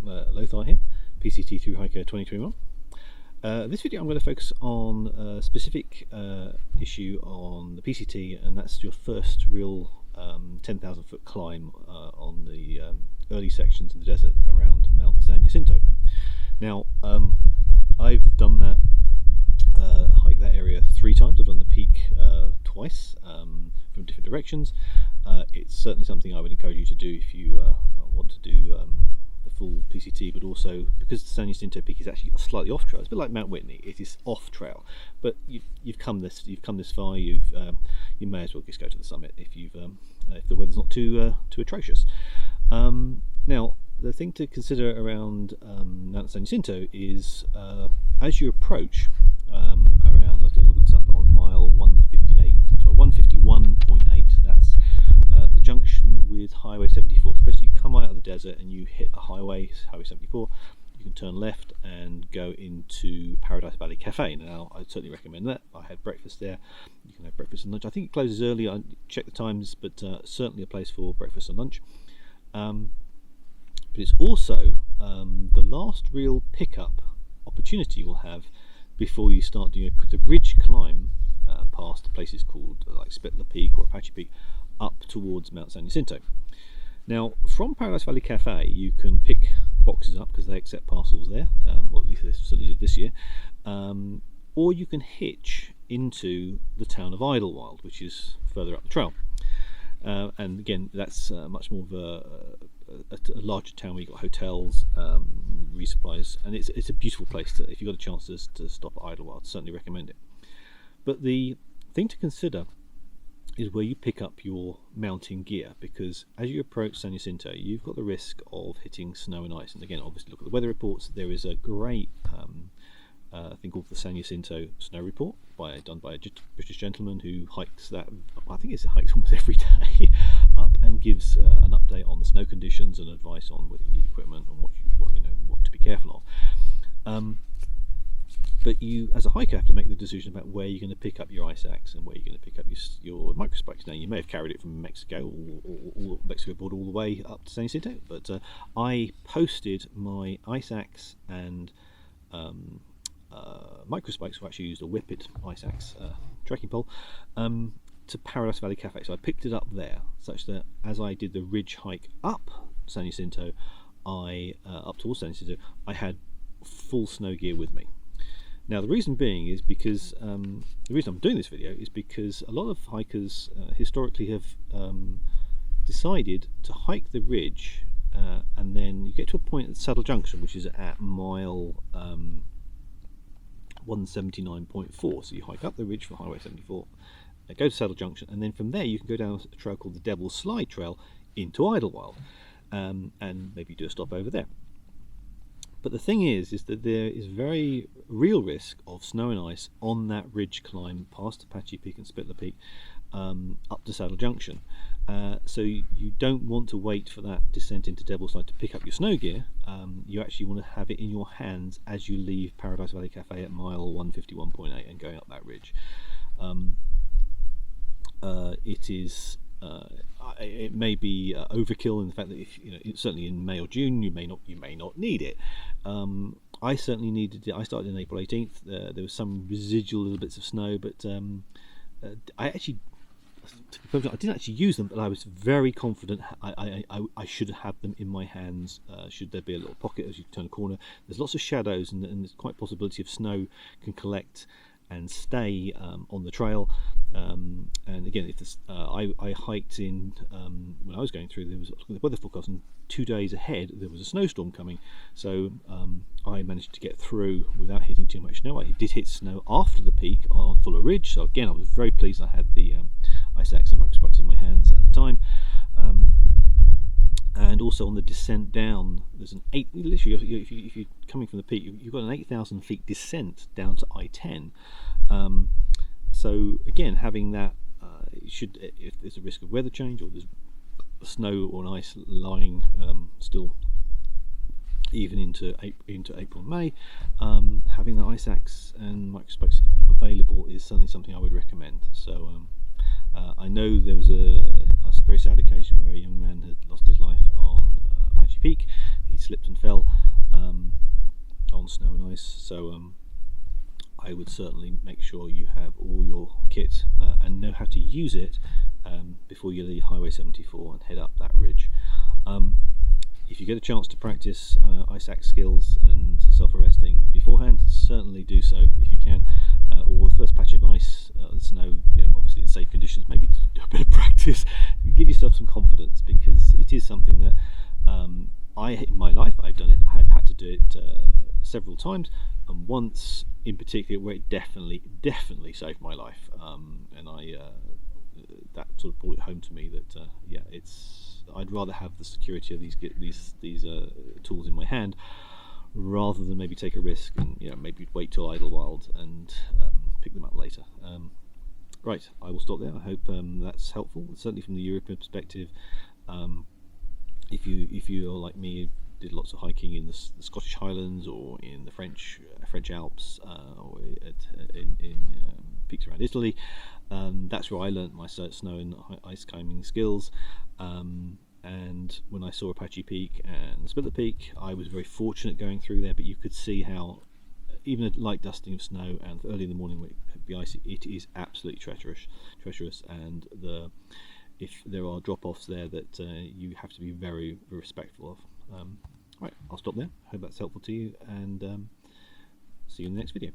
Lothar here, PCT through Hiker 2021. This video I'm going to focus on a specific issue on the PCT, and that's your first real 10,000 foot climb on the early sections in the desert around Mount San Jacinto. Now I've done that hike that area 3 times. I've done the peak twice from different directions. It's certainly something I would encourage you to do if you want to do the full PCT, but also because the San Jacinto peak is actually slightly off trail. It's a bit like Mount Whitney. It is off trail, but you've come this far. You may as well just go to the summit if the weather's not too atrocious. Now, the thing to consider around Mount San Jacinto is as you approach around, I've looked this up, on mile 151.8, that's the junction with Highway 74. So basically you come out of the desert and you hit a highway, Highway 74, you can turn left and go into Paradise Valley Cafe. Now, I'd certainly recommend that. I had breakfast there. You can have breakfast and lunch. I think it closes early, I checked the times, but certainly a place for breakfast and lunch. But it's also the last real pickup opportunity you'll have before you start doing the ridge climb past places called like Spitler Peak or Apache Peak up towards Mount San Jacinto. Now, from Paradise Valley Cafe you can pick boxes up because they accept parcels there, or at least they certainly did this year, or you can hitch into the town of Idlewild, which is further up the trail. And again, that's much more of a larger town where you've got hotels, resupplies, and it's a beautiful place. If you've got a chance to stop at Idlewild, certainly recommend it. But the thing to consider is where you pick up your mounting gear, because as you approach San Jacinto, you've got the risk of hitting snow and ice. And again, obviously, look at the weather reports. There is a great thing called the San Jacinto Snow Report done by a British gentleman who hikes that. I think it hikes almost every day up and gives an update on the snow conditions and advice on whether you need equipment and what to be careful of. But you, as a hiker, have to make the decision about where you're going to pick up your ice axe and where you're going to pick up your microspikes. Now, you may have carried it from Mexico or Mexico border all the way up to San Jacinto, but I posted my ice axe and microspikes, who actually used a Whippet ice axe trekking pole, to Paradise Valley Cafe. So I picked it up there, such that as I did the ridge hike up San Jacinto, up towards San Jacinto, I had full snow gear with me. Now, the reason being is because the reason I'm doing this video is because a lot of hikers historically have decided to hike the ridge and then you get to a point at Saddle Junction, which is at mile 179.4. So you hike up the ridge from Highway 74, go to Saddle Junction, and then from there you can go down a trail called the Devil's Slide Trail into Idlewild, and maybe do a stop over there. But the thing is that there is very real risk of snow and ice on that ridge climb past Apache Peak and Spitler Peak up to Saddle Junction. So you don't want to wait for that descent into Devil's Slide to pick up your snow gear. You actually want to have it in your hands as you leave Paradise Valley Cafe at mile 151.8 and going up that ridge. It may be overkill in the fact that certainly in May or June you may not need it. I certainly needed it. I started on April 18th. There was some residual little bits of snow, but I didn't actually use them, but I was very confident I should have them in my hands should there be a little pocket as you turn a corner. There's lots of shadows and there's quite a possibility of snow can collect and stay on the trail, and again, I hiked in when I was going through, there was the weather forecast, and 2 days ahead there was a snowstorm coming, so I managed to get through without hitting too much snow. I did hit snow after the peak on Fuller Ridge, so again I was very pleased I had the ice axe and microspikes in my hands at the time. And also on the descent down, there's literally, if you're coming from the peak, you've got an 8,000 feet descent down to I-10. So again, having that, if there's a risk of weather change or there's snow or ice lying still even into April and May, having the ice axe and microspikes available is certainly something I would recommend. So I know there was a very sad occasion where a young man had lost his life on Apache Peak. He's slipped and fell on snow and ice. So I would certainly make sure you have all your kit and know how to use it before you leave Highway 74 and head up that ridge. If you get a chance to practice ice axe skills and self-arresting beforehand, certainly do so if you can. Or the first patch of ice, the snow, obviously in safe conditions, maybe do a bit of practice. Give yourself some confidence, because it is something that in my life, I've done it. I've had to do it several times, and once in particular where it definitely saved my life. And that sort of brought it home to me that I'd rather have the security of these tools in my hand, rather than maybe take a risk and maybe wait till Idlewild and pick them up later. Right, I will stop there. I hope that's helpful. Certainly from the European perspective, if you're like me, did lots of hiking in the Scottish Highlands or in the French Alps or in peaks around Italy, that's where I learnt my snow and ice climbing skills. And when I saw Apache Peak and Spitler Peak, I was very fortunate going through there, but you could see how even a light dusting of snow and early in the morning when it be icy, it is absolutely treacherous, and if there are drop-offs there that you have to be very, very respectful of. Right, I'll stop there. Hope that's helpful to you, and see you in the next video.